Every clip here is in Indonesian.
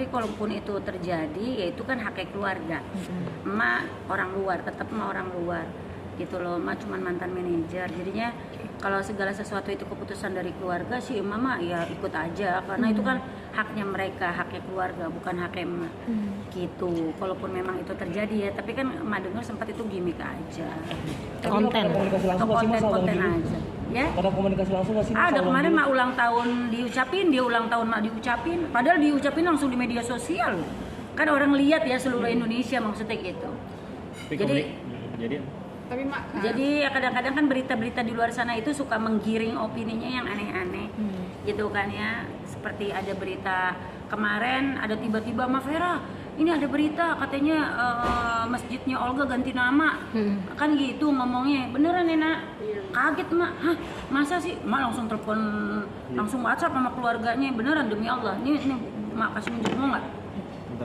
tapi kalaupun itu terjadi ya itu kan haknya keluarga. Emak orang luar, tetap emak orang luar gitu loh. Emak cuma mantan manajer, jadinya kalau segala sesuatu itu keputusan dari keluarga sih mama ya ikut aja karena itu kan haknya mereka, haknya keluarga, bukan haknya emak gitu. Kalaupun memang itu terjadi ya, tapi kan emak dengar sempat itu gimmick aja, Konten. konten aja ya. Ada komunikasi langsung nggak sih? Ada kemarin mak ulang tahun diucapin, dia ulang tahun mak diucapin, padahal diucapin langsung di media sosial kan, orang lihat ya seluruh Indonesia maksudnya gitu. Jadi kadang-kadang kan berita-berita di luar sana itu suka menggiring opininya yang aneh-aneh gitu kan ya. Seperti ada berita kemarin, ada tiba-tiba Mbak Vera, ini ada berita katanya masjidnya Olga ganti nama kan gitu ngomongnya. Beneran ya nak? Kaget mak, hah masa sih? Mak langsung telepon, langsung WhatsApp sama keluarganya. Beneran demi Allah, ini mak kasih nunjuk mau nggak?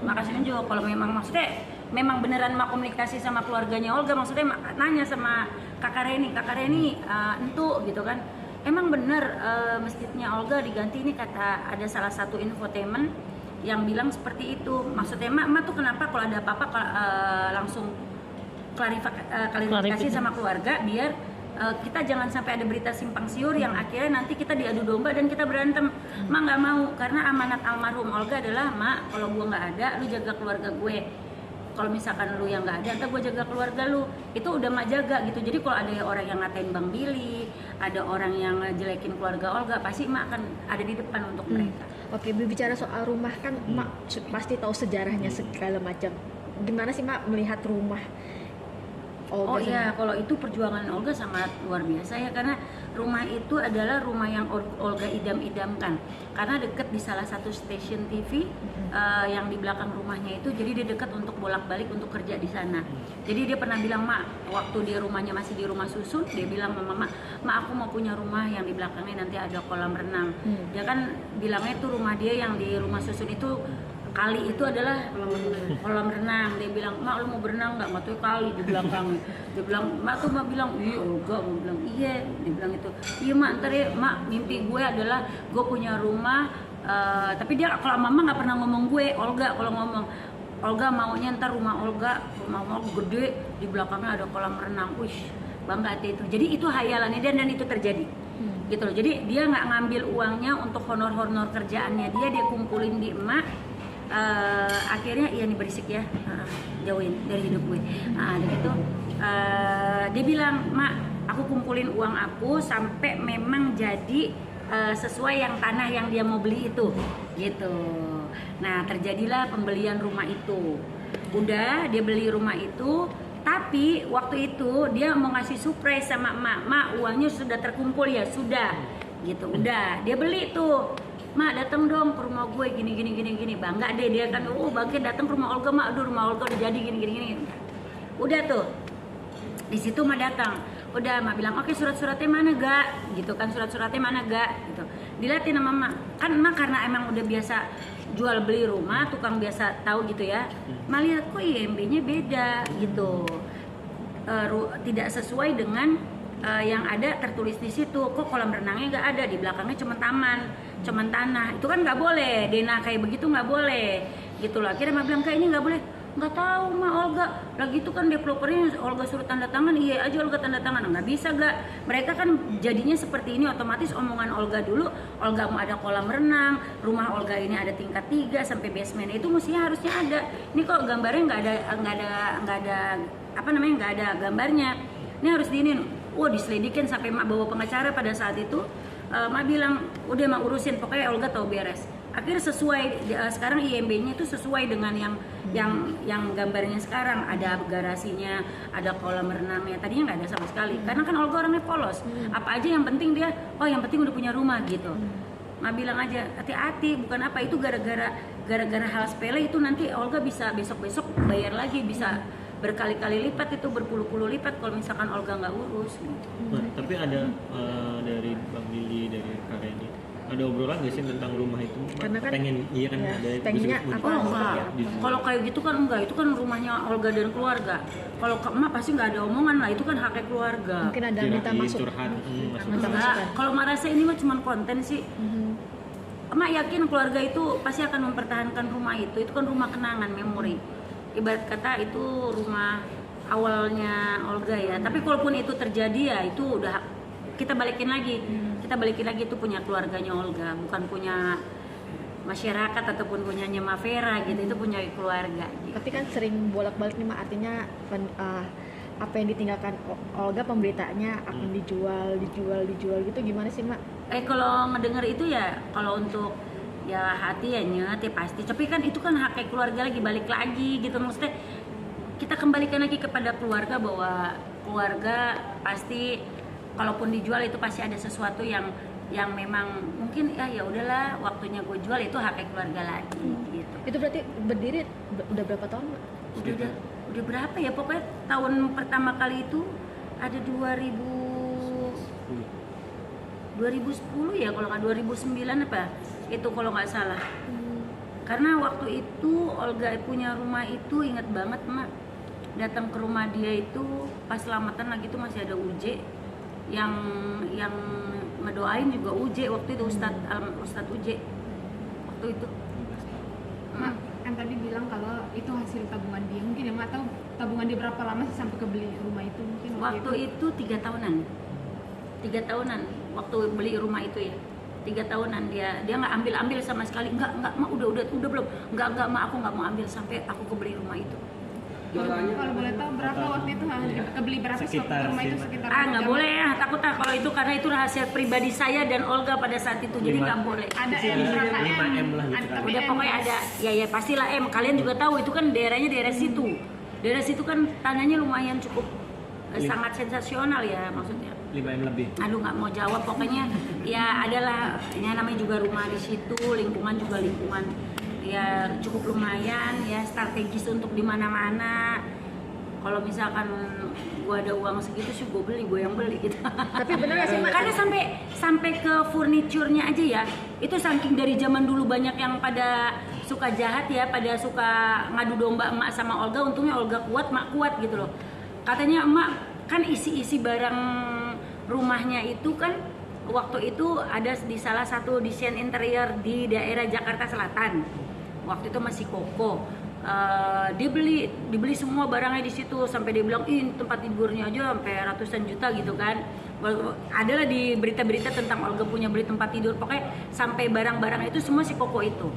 Mak kasih nunjuk kalau memang maksudnya memang beneran mak komunikasi sama keluarganya Olga, maksudnya mak nanya sama kakak Reni entu gitu kan, emang bener masjidnya Olga diganti, ini kata ada salah satu infotainment yang bilang seperti itu. Maksudnya mak tuh kenapa kalau ada apa-apa langsung klarifikasi sama keluarga biar kita jangan sampai ada berita simpang siur yang akhirnya nanti kita diadu domba dan kita berantem. Mak nggak mau, karena amanat almarhum Olga adalah mak kalau gua nggak ada lu jaga keluarga gue, kalau misalkan lu yang nggak ada, entar gue jaga keluarga lu. Itu udah mak jaga gitu. Jadi kalau ada orang yang ngatain Bang Billy, ada orang yang jelekin keluarga Olga, pasti mak akan ada di depan untuk mereka. Oke, berbicara soal rumah kan mak pasti tahu sejarahnya segala macam. Gimana sih mak melihat rumah Olga? Oh iya, kalau itu perjuangan Olga sangat luar biasa ya, karena rumah itu adalah rumah yang Olga idam-idamkan. Karena deket di salah satu stasiun TV yang di belakang rumahnya itu, jadi dia dekat untuk bolak-balik untuk kerja di sana. Jadi dia pernah bilang, mak, waktu dia rumahnya masih di rumah susun, dia bilang sama mak, aku mau punya rumah yang di belakangnya nanti ada kolam renang. Dia kan bilangnya itu rumah dia yang di rumah susun itu kali itu adalah kolam renang. Dia bilang, mak lu mau berenang nggak? Tuh kali di belakang. Dia bilang, mak tuh mak bilang, iya Olga. Mau bilang iya. Dia bilang itu, iya mak, ntar ya mak, mimpi gue adalah gue punya rumah. Tapi dia kalau mama nggak pernah ngomong gue, Olga kalau ngomong, Olga maunya ntar rumah Olga gede, di belakangnya ada kolam renang. Wih, bangga hati itu. Jadi itu hayalannya dia dan itu terjadi. Gitu loh. Jadi dia nggak ngambil uangnya untuk honor-honor kerjaannya dia kumpulin di emak. Akhirnya iya nih berisik ya, jauhin dari hidup gue. Gitu, dia bilang, mak, aku kumpulin uang aku sampai memang jadi sesuai yang tanah yang dia mau beli itu, gitu. Nah terjadilah pembelian rumah itu. Udah dia beli rumah itu, tapi waktu itu dia mau ngasih surprise sama mak, uangnya sudah terkumpul ya sudah, gitu. Udah dia beli tuh. Mak datang dong ke rumah gue gini, bangga deh dia kan, bangga datang ke rumah Olga mak, aduh rumah Olga udah jadi gini. Udah tuh di situ mak datang, udah mak bilang oke, surat-suratnya mana gak, gitu kan, surat-suratnya mana gak, gitu. Dilihatin sama mak, kan mak karena emang udah biasa jual beli rumah, tukang biasa tahu gitu ya. Mak lihat kok IMB-nya beda gitu, tidak sesuai dengan yang ada tertulis di situ. Kok kolam renangnya nggak ada, di belakangnya cuma taman, cuma tanah. Itu kan nggak boleh, Dena kayak begitu nggak boleh, gitu loh. Akhirnya mak bilang kayak ini nggak boleh. Nggak tahu mak Olga, lagi itu kan developernya Olga suruh tanda tangan, iya aja Olga tanda tangan. Nggak bisa gak, mereka kan jadinya seperti ini otomatis omongan Olga dulu. Olga mau ada kolam renang, rumah Olga ini ada tingkat 3 sampai basement, itu mestinya harusnya ada. Ini kok gambarnya nggak ada gambarnya. Ini harus diinin. Diselidikin sampai mak bawa pengacara pada saat itu. Mak bilang udah mak urusin, pokoknya Olga tahu beres. Akhirnya sesuai sekarang IMB-nya itu sesuai dengan yang gambarnya sekarang, ada garasinya, ada kolam renangnya. Tadinya nggak ada sama sekali, karena kan Olga orangnya polos. Apa aja yang penting dia, yang penting udah punya rumah gitu. Mak bilang aja hati-hati, bukan apa itu gara-gara hal sepele itu nanti Olga bisa besok-besok bayar lagi, bisa berkali-kali lipat, itu berpuluh-puluh lipat kalau misalkan Olga nggak urus gitu. Tapi ada dari Bang Billy, dari Kak Reni, ada obrolan nggak sih tentang rumah itu? Karena kan pengen ada pengennya apa? Enggak. Kalau kayak gitu kan enggak, itu kan rumahnya Olga dan keluarga. Kalau ke emak pasti nggak ada omongan lah, itu kan haknya keluarga. Mungkin ada minta masuk. Kalau mak rasa ini mah cuma konten sih. emak yakin keluarga itu pasti akan mempertahankan rumah itu kan rumah kenangan, memori. Ibarat kata itu rumah awalnya Olga ya. Tapi kalaupun itu terjadi ya itu udah kita balikin lagi. Kita balikin lagi itu punya keluarganya Olga, bukan punya masyarakat ataupun punyanya Mavera gitu. Itu punya keluarga. Gitu. Tapi kan sering bolak-balik nih Mak, artinya apa yang ditinggalkan Olga pemberitaannya akan dijual gitu, gimana sih Mak? Kalau ngedenger itu ya kalau untuk ya hati ya nyet ya pasti. Tapi kan itu kan hak keluarga lagi, balik lagi gitu, maksudnya kita kembalikan lagi kepada keluarga bahwa keluarga pasti kalaupun dijual itu pasti ada sesuatu yang memang mungkin ya udahlah waktunya gue jual, itu hak keluarga lagi gitu. Itu berarti berdiri udah berapa tahun Mak? Udah berapa ya, pokoknya tahun pertama kali itu ada 2010 ya kalau nggak 2009 apa itu kalau nggak salah. Karena waktu itu Olga punya rumah itu, ingat banget Mak, datang ke rumah dia itu pas selamatan lagi itu masih ada Uje yang ngedoain juga Uje waktu itu, Ustadz Uje waktu itu. Mak, kan tadi bilang kalau itu hasil tabungan dia, mungkin ya Mak tahu tabungan dia berapa lama sih sampai kebeli rumah itu? Mungkin waktu itu 3 tahunan waktu beli rumah itu ya, 3 tahunan dia nggak ambil sama sekali, nggak Mak, udah belum, nggak Mak, aku nggak mau ambil sampai aku kebeli rumah itu. Kalau boleh tahu berapa waktu itu kebeli berapa sih waktu rumah itu sekitar? Nggak boleh ya, takut kalau itu karena itu rahasia pribadi saya dan Olga pada saat itu, jadi nggak boleh. Ada M berapa M? 5M lah gitu kan. Udah pokoknya ada, ya pastilah M. Kalian juga tahu itu kan daerahnya daerah situ. Daerah situ kan tanahnya lumayan cukup sangat sensasional ya, maksudnya. 5M lebih. Aduh nggak mau jawab, pokoknya ya adalah, ini namanya juga rumah di situ, lingkungan juga lingkungan ya cukup lumayan ya, strategis untuk di mana-mana. Kalau misalkan gua ada uang segitu sih gua yang beli gitu. Tapi bener gak sih Mak? Karena sampai ke furniturnya aja ya, itu saking dari zaman dulu banyak yang pada suka jahat ya, pada suka ngadu domba emak sama Olga. Untungnya Olga kuat, Mak kuat gitu loh. Katanya emak kan isi barang rumahnya itu kan waktu itu ada di salah satu desain interior di daerah Jakarta Selatan. Waktu itu masih Koko. Dibeli semua barangnya di situ, sampai dia bilang tempat tidurnya aja sampai ratusan juta gitu kan. Adalah di berita-berita tentang Olga punya beli tempat tidur, pokoknya sampai barang-barang itu semua si Koko itu.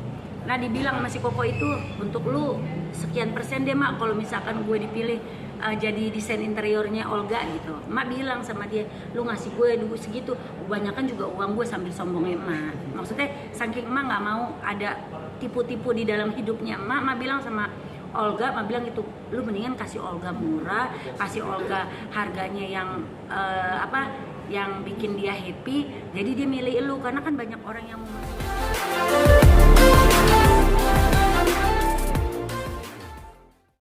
Nah dibilang sama si Koko itu, untuk lu sekian persen deh Mak kalau misalkan gue dipilih jadi desain interiornya Olga gitu. Mak bilang sama dia, lu ngasih gue duit segitu, kebanyakan juga uang gue, sambil sombongnya Mak. Maksudnya saking Mak nggak mau ada tipu-tipu di dalam hidupnya Mak bilang sama Olga, Mak bilang gitu, lu mendingan kasih Olga murah, kasih Olga harganya yang yang bikin dia happy, jadi dia milih lu, karena kan banyak orang yang mau